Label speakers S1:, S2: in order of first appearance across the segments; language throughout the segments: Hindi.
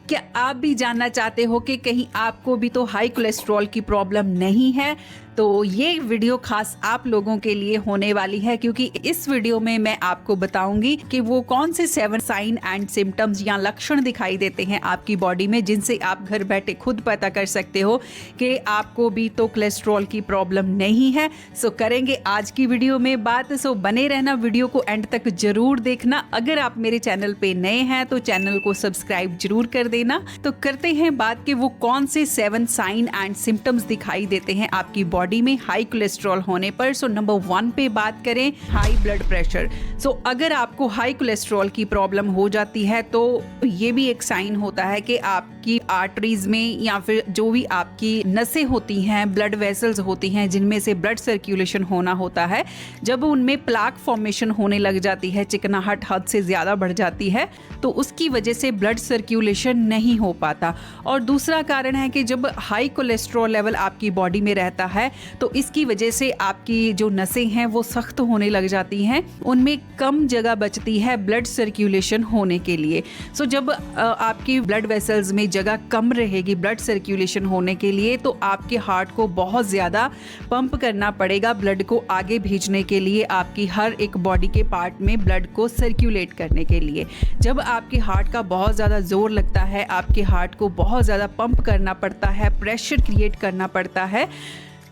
S1: क्या आप भी जानना चाहते हो कि कहीं आपको भी तो हाई कोलेस्ट्रॉल की प्रॉब्लम नहीं है? तो ये वीडियो खास आप लोगों के लिए होने वाली है, क्योंकि इस वीडियो में मैं आपको बताऊंगी कि वो कौन से 7 साइन एंड सिम्टम्स या लक्षण दिखाई देते हैं आपकी बॉडी में, जिनसे आप घर बैठे खुद पता कर सकते हो कि आपको भी तो कोलेस्ट्रॉल की प्रॉब्लम नहीं है। सो करेंगे आज की वीडियो में बात। सो बने रहना, वीडियो को एंड तक जरूर देखना। अगर आप मेरे चैनल पे नए हैं तो चैनल को सब्सक्राइब जरूर कर देना। तो करते हैं बात कि वो कौन से 7 साइन एंड सिम्टम्स दिखाई देते हैं आपकी बॉडी में हाई कोलेस्ट्रॉल होने पर। सो नंबर 1 पे बात करें, हाई ब्लड प्रेशर। सो अगर आपको हाई कोलेस्ट्रॉल की प्रॉब्लम हो जाती है तो ये भी एक साइन होता है कि आपकी आर्टरीज में या फिर जो भी आपकी नसें होती हैं, ब्लड वेसल्स होती हैं जिनमें से ब्लड सर्कुलेशन होना होता है, जब उनमें प्लाक फॉर्मेशन होने लग जाती है, चिकनाहट हद से ज्यादा बढ़ जाती है, तो उसकी वजह से ब्लड सर्कुलेशन नहीं हो पाता। और दूसरा कारण है कि जब हाई कोलेस्ट्रॉल लेवल आपकी बॉडी में रहता है तो इसकी वजह से आपकी जो नसें हैं वो सख्त होने लग जाती हैं, उनमें कम जगह बचती है ब्लड सर्कुलेशन होने के लिए। सो जब आपकी ब्लड वेसल्स में जगह कम रहेगी ब्लड सर्कुलेशन होने के लिए, तो आपके हार्ट को बहुत ज़्यादा पंप करना पड़ेगा ब्लड को आगे भेजने के लिए, आपकी हर एक बॉडी के पार्ट में ब्लड को सर्कुलेट करने के लिए। जब आपके हार्ट का बहुत ज़्यादा जोर लगता है, आपके हार्ट को बहुत ज़्यादा पंप करना पड़ता है, प्रेशर क्रिएट करना पड़ता है,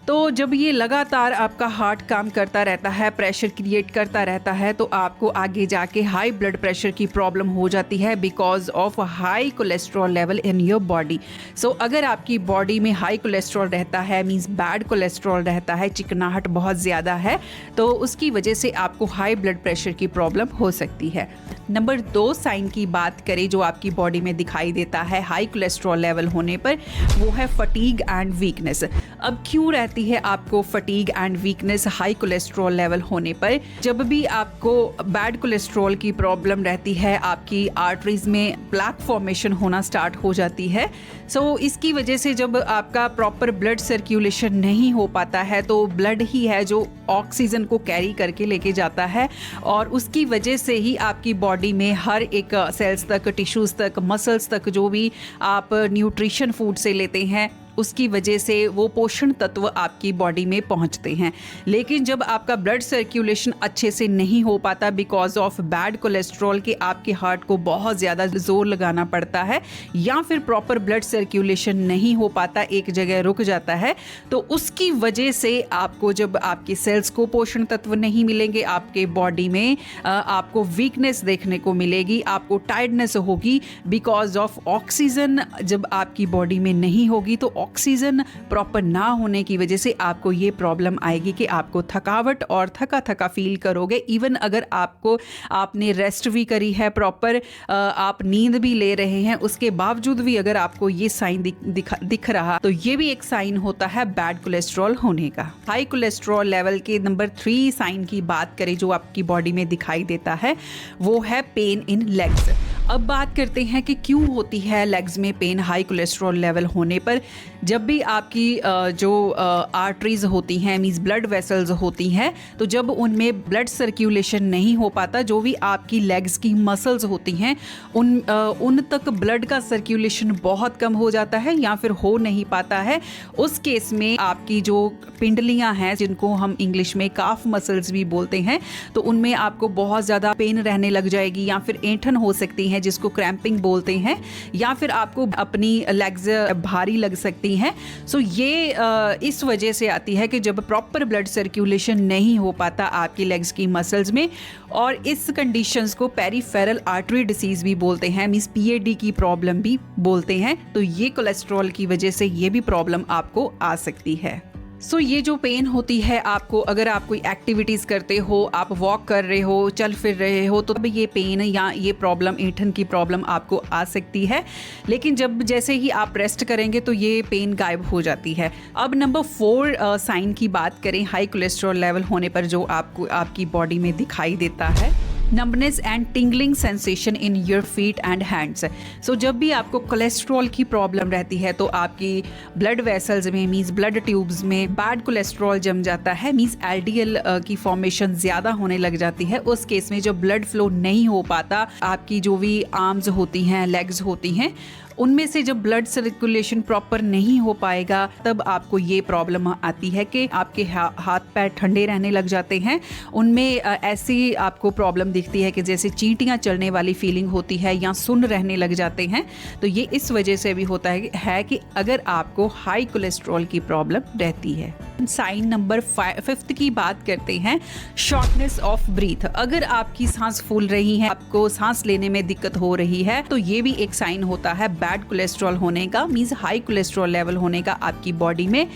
S1: तो जब ये लगातार आपका हार्ट काम करता रहता है, प्रेशर क्रिएट करता रहता है, तो आपको आगे जाके हाई ब्लड प्रेशर की प्रॉब्लम हो जाती है because of high cholesterol level in your body. So अगर आपकी बॉडी में हाई कोलेस्ट्रॉल रहता है, मींस बैड कोलेस्ट्रॉल रहता है, चिकनाहट बहुत ज़्यादा है, तो उसकी वजह से आपको हाई ब्लड प्रेशर की प्रॉब्लम हो सकती है। नंबर 2 साइन की बात करें जो आपकी बॉडी में दिखाई देता है हाई कोलेस्ट्रॉल लेवल होने पर, वो है फटीग एंड वीकनेस। अब क्यों रहती है आपको fatigue and weakness high cholesterol level होने पर? जब भी आपको बैड कोलेस्ट्रॉल की प्रॉब्लम रहती है, आपकी आर्टरीज में प्लाक फॉर्मेशन होना स्टार्ट हो जाती है। सो इसकी वजह से जब आपका प्रॉपर ब्लड सर्कुलेशन नहीं हो पाता है, तो ब्लड ही है जो ऑक्सीजन को कैरी करके लेके जाता है, और उसकी वजह से ही आपकी बॉडी में हर एक सेल्स तक, टिश्यूज तक, मसल्स तक जो भी आप न्यूट्रिशन फूड से लेते हैं, उसकी वजह से वो पोषण तत्व आपकी बॉडी में पहुंचते हैं। लेकिन जब आपका ब्लड सर्कुलेशन अच्छे से नहीं हो पाता बिकॉज ऑफ बैड कोलेस्ट्रॉल के, आपके हार्ट को बहुत ज़्यादा जोर लगाना पड़ता है, या फिर प्रॉपर ब्लड सर्कुलेशन नहीं हो पाता, एक जगह रुक जाता है, तो उसकी वजह से आपको जब आपके सेल्स को पोषण तत्व नहीं मिलेंगे, आपके बॉडी में आपको वीकनेस देखने को मिलेगी, आपको टायर्डनेस होगी बिकॉज ऑफ ऑक्सीजन जब आपकी बॉडी में नहीं होगी, तो ऑक्सीजन प्रॉपर ना होने की वजह से आपको ये प्रॉब्लम आएगी कि आपको थकावट और थका थका फील करोगे। इवन अगर आपने रेस्ट भी करी है प्रॉपर, आप नींद भी ले रहे हैं, उसके बावजूद भी अगर आपको ये साइन दिख रहा, तो ये भी एक साइन होता है बैड कोलेस्ट्रॉल होने का। हाई कोलेस्ट्रॉल लेवल के नंबर 3 साइन की बात करें जो आपकी बॉडी में दिखाई देता है, वो है पेन इन लेग्स। अब बात करते हैं कि क्यों होती है लेग्स में पेन हाई कोलेस्ट्रॉल लेवल होने पर। जब भी आपकी जो आर्टरीज होती हैं, मींस ब्लड वेसल्स होती हैं, तो जब उनमें ब्लड सर्कुलेशन नहीं हो पाता, जो भी आपकी लेग्स की मसल्स होती हैं उन तक ब्लड का सर्कुलेशन बहुत कम हो जाता है या फिर हो नहीं पाता है। उस केस में आपकी जो पिंडलियां हैं, जिनको हम इंग्लिश में काफ मसल्स भी बोलते हैं, तो उनमें आपको बहुत ज़्यादा पेन रहने लग जाएगी, या फिर ऐंठन हो सकती है जिसको क्रैम्पिंग बोलते हैं, या फिर आपको अपनी लेग्स भारी लग सकती हैं। सो ये इस वजह से आती है कि जब प्रॉपर ब्लड सर्कुलेशन नहीं हो पाता आपकी लेग्स की मसल्स में, और इस कंडीशंस को पेरिफेरल आर्टरी डिसीज भी बोलते हैं, मींस PAD की प्रॉब्लम भी बोलते हैं। तो ये कोलेस्ट्रॉल की वजह से ये भी प्रॉब्लम आपको आ सकती है। सो ये जो पेन होती है आपको, अगर आप कोई एक्टिविटीज़ करते हो, आप वॉक कर रहे हो, चल फिर रहे हो, तो ये पेन या ये प्रॉब्लम, ऐंठन की प्रॉब्लम आपको आ सकती है। लेकिन जब जैसे ही आप रेस्ट करेंगे तो ये पेन गायब हो जाती है। अब नंबर 4 साइन की बात करें हाई कोलेस्ट्रॉल लेवल होने पर जो आपको आपकी बॉडी में दिखाई देता है, numbness and tingling sensation in your feet and hands. So जब भी आपको कोलेस्ट्रॉल की प्रॉब्लम रहती है तो आपकी ब्लड वेसल्स में मींस ब्लड ट्यूब्स में बैड कोलेस्ट्रॉल जम जाता है, मींस एलडीएल की फॉर्मेशन ज़्यादा होने लग जाती है। उस केस में जब ब्लड फ्लो नहीं हो पाता, आपकी जो भी आर्म्स होती हैं, लेग्स होती हैं, उनमें से जब ब्लड सर्कुलेशन प्रॉपर नहीं हो पाएगा, तब आपको ये प्रॉब्लम आती है कि आपके हाथ पैर ठंडे रहने लग जाते हैं। उनमें ऐसी आपको प्रॉब्लम दिखती है कि जैसे चींटियां चलने वाली फीलिंग होती है या सुन्न रहने लग जाते हैं। तो ये इस वजह से भी होता है कि अगर आपको हाई कोलेस्ट्रॉल की प्रॉब्लम रहती है। साइन नंबर 5 की बात करते हैं, शॉर्टनेस ऑफ ब्रीथ। अगर आपकी सांस फूल रही है, आपको सांस लेने में दिक्कत हो रही है, तो ये भी एक साइन होता है बैड कोलेस्ट्रॉल होने का, मींस हाई कोलेस्ट्रॉल लेवल होने का आपकी बॉडी में।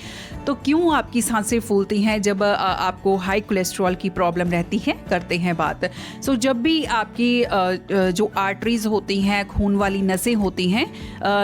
S1: तो क्यों आपकी सांसें फूलती हैं जब आपको हाई कोलेस्ट्रॉल की प्रॉब्लम रहती है? करते हैं बात। सो जब भी आपकी जो आर्टरीज होती हैं, खून वाली नसें होती हैं,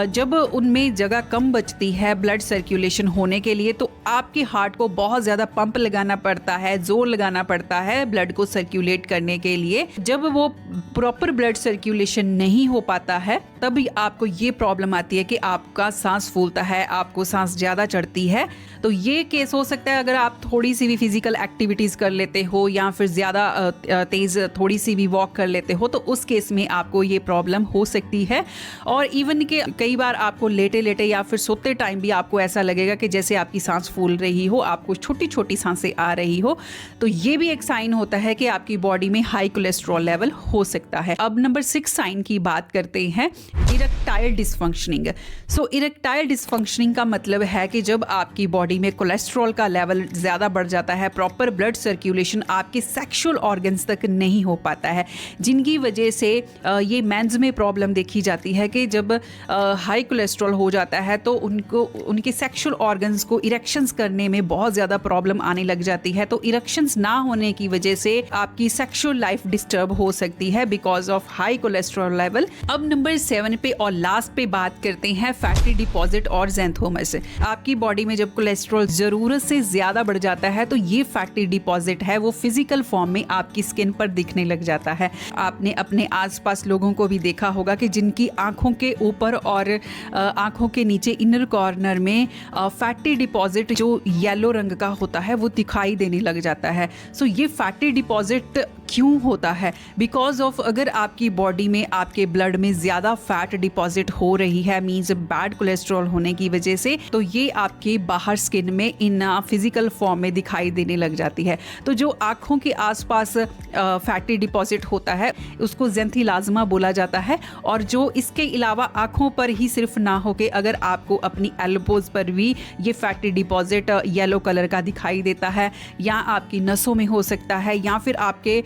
S1: जब उनमें जगह कम बचती है ब्लड सर्कुलेशन होने के लिए, तो आपके हार्ट को बहुत ज़्यादा पंप लगाना पड़ता है, जोर लगाना पड़ता है ब्लड को सर्कुलेट करने के लिए। जब वो प्रॉपर ब्लड सर्कुलेशन नहीं हो पाता है, तभी आपको ये प्रॉब्लम आती है कि आपका सांस फूलता है, आपको सांस ज़्यादा चढ़ती है। तो ये केस हो सकता है अगर आप थोड़ी सी भी फिजिकल एक्टिविटीज़ कर लेते हो या फिर ज़्यादा तेज़ थोड़ी सी भी वॉक कर लेते हो, तो उस केस में आपको ये प्रॉब्लम हो सकती है। और इवन कि कई बार आपको लेटे लेटे या फिर सोते टाइम भी आपको ऐसा लगेगा कि जैसे आपकी सांस फूल रही हो, आपको छोटी छोटी सांसें आ रही हो। तो ये भी एक साइन होता है कि आपकी बॉडी में हाई कोलेस्ट्रॉल लेवल हो सकता है। अब नंबर 6 साइन की बात करते हैं, इरेक्टाइल डिसफंक्शनिंग। सो इरेक्टाइल डिसफंक्शनिंग का मतलब है कि जब आपकी बॉडी में कोलेस्ट्रॉल का लेवल ज़्यादा बढ़ जाता है, प्रॉपर ब्लड सर्कुलेशन आपके सेक्सुअल ऑर्गन्स तक नहीं हो पाता है, जिनकी वजह से ये मेंस में प्रॉब्लम देखी जाती है कि जब हाई कोलेस्ट्रॉल हो जाता है तो उनके सेक्सुअल ऑर्गन्स को इरेक्शंस करने में बहुत ज़्यादा प्रॉब्लम आने लग जाती है। तो इरेक्शंस ना होने की वजह से आपकी सेक्सुअल लाइफ डिस्टर्ब हो सकती है because of high cholesterol level. अब नंबर 7 पे और लास्ट पे बात करते हैं, फैटी डिपॉजिट और ज़ैंथोमस। आपकी बॉडी में जब कोलेस्ट्रॉल ज़रूरत से ज़्यादा बढ़ जाता है तो ये फैटी डिपॉजिट है वो फिजिकल फॉर्म में आपकी स्किन पर दिखने लग जाता है। आपने अपने आसपास लोगों को भी देखा होगा कि जिनकी आंखों के ऊपर और आंखों के नीचे इनर कॉर्नर में फैटी डिपॉजिट जो येलो रंग का होता है वो दिखाई देने लग जाता है। सो ये फैटी डिपॉजिट क्यों होता है? बिकॉज ऑफ अगर आपकी बॉडी में आपके ब्लड में ज़्यादा फैट डिपॉजिट हो रही है, मीन्स बैड कोलेस्ट्रॉल होने की वजह से, तो ये आपके बाहर स्किन में इन फिजिकल फॉर्म में दिखाई देने लग जाती है। तो जो आँखों के आसपास फैटी डिपॉजिट होता है उसको ज़ैंथीलाज़्मा बोला जाता है। और जो इसके अलावा आँखों पर ही सिर्फ ना हो के अगर आपको अपनी एल्बोज पर भी ये फैटी डिपॉजिट येलो कलर का दिखाई देता है, या आपकी नसों में हो सकता है, या फिर आपके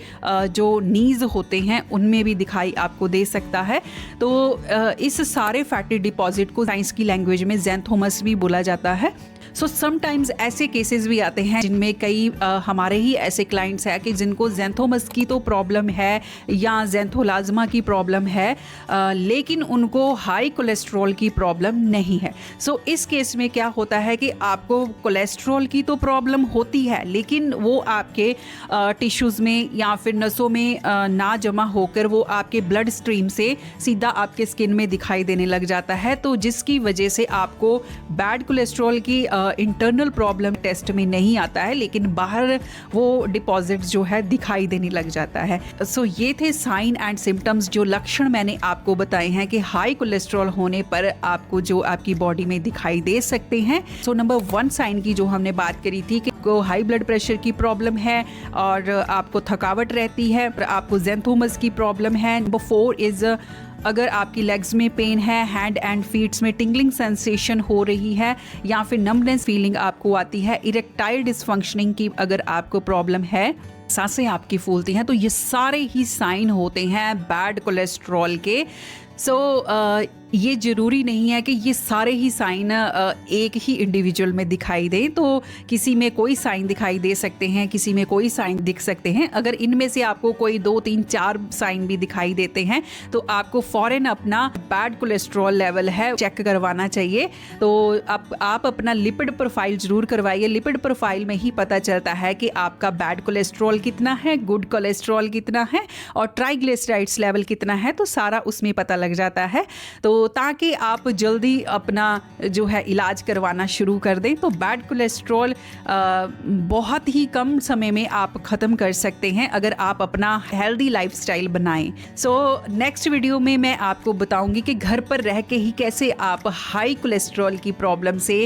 S1: जो नीज होते हैं उनमें भी दिखाई आपको दे सकता है। तो इस सारे फैटी डिपॉजिट को साइंस की लैंग्वेज में ज़ैंथोमस भी बोला जाता है। सो समटाइम्स ऐसे केसेस भी आते हैं जिनमें कई हमारे ही ऐसे क्लाइंट्स हैं कि जिनको ज़ैंथोमस की तो प्रॉब्लम है या ज़ैंथोलाज़्मा की प्रॉब्लम है, लेकिन उनको हाई कोलेस्ट्रॉल की प्रॉब्लम नहीं है। सो इस केस में क्या होता है कि आपको कोलेस्ट्रॉल की तो प्रॉब्लम होती है, लेकिन वो आपके टिश्यूज़ में या फिर नसों में ना जमा होकर वो आपके ब्लड स्ट्रीम से सीधा आपके स्किन में दिखाई देने लग जाता है। तो जिसकी वजह से आपको बैड कोलेस्ट्रॉल की इंटरनल प्रॉब्लम टेस्ट में नहीं आता है, लेकिन बाहर वो डिपॉजिट जो है दिखाई देने लग जाता है। सो ये थे साइन एंड सिम्टम्स, जो लक्षण मैंने आपको बताए हैं कि हाई कोलेस्ट्रॉल होने पर आपको जो आपकी बॉडी में दिखाई दे सकते हैं। सो नंबर 1 साइन की जो हमने बात करी थी कि को हाई ब्लड प्रेशर की प्रॉब्लम है और आपको थकावट रहती है, आपको ज़ैंथोमस की प्रॉब्लम है। नंबर 4 इज़ अगर आपकी लेग्स में पेन है, हैंड एंड फीट्स में टिंगलिंग सेंसेशन हो रही है, या फिर नम्बनेस फीलिंग आपको आती है, इरेक्टाइल डिसफंक्शनिंग की अगर आपको प्रॉब्लम है, सांसें आपकी फूलती हैं, तो ये सारे ही साइन होते हैं बैड कोलेस्ट्रॉल के। सो ये ज़रूरी नहीं है कि ये सारे ही साइन एक ही इंडिविजुअल में दिखाई दें। तो किसी में कोई साइन दिखाई दे सकते हैं, किसी में कोई साइन दिख सकते हैं। अगर इनमें से आपको कोई 2, 3, 4 साइन भी दिखाई देते हैं तो आपको फ़ौरन अपना बैड कोलेस्ट्रॉल लेवल है चेक करवाना चाहिए। तो आप अपना लिपिड प्रोफाइल ज़रूर करवाइए। लिपिड प्रोफाइल में ही पता चलता है कि आपका बैड कोलेस्ट्रॉल कितना है, गुड कोलेस्ट्रॉल कितना है और ट्राइग्लिसराइड्स लेवल कितना है, तो सारा उसमें पता लग जाता है। तो ताकि आप जल्दी अपना जो है इलाज करवाना शुरू कर दें। तो बैड कोलेस्ट्रॉल बहुत ही कम समय में आप ख़त्म कर सकते हैं अगर आप अपना हेल्दी लाइफस्टाइल बनाएं। सो नेक्स्ट वीडियो में मैं आपको बताऊंगी कि घर पर रह के ही कैसे आप हाई कोलेस्ट्रॉल की प्रॉब्लम से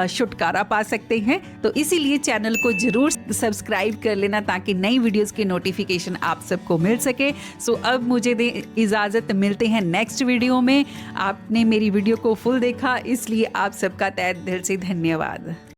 S1: छुटकारा पा सकते हैं। तो इसीलिए चैनल को ज़रूर सब्सक्राइब कर लेना ताकि नई वीडियोस की नोटिफिकेशन आप सबको मिल सके। सो अब मुझे दें इजाज़त, मिलते हैं नेक्स्ट वीडियो में। आपने मेरी वीडियो को फुल देखा इसलिए आप सबका तहे दिल से धन्यवाद।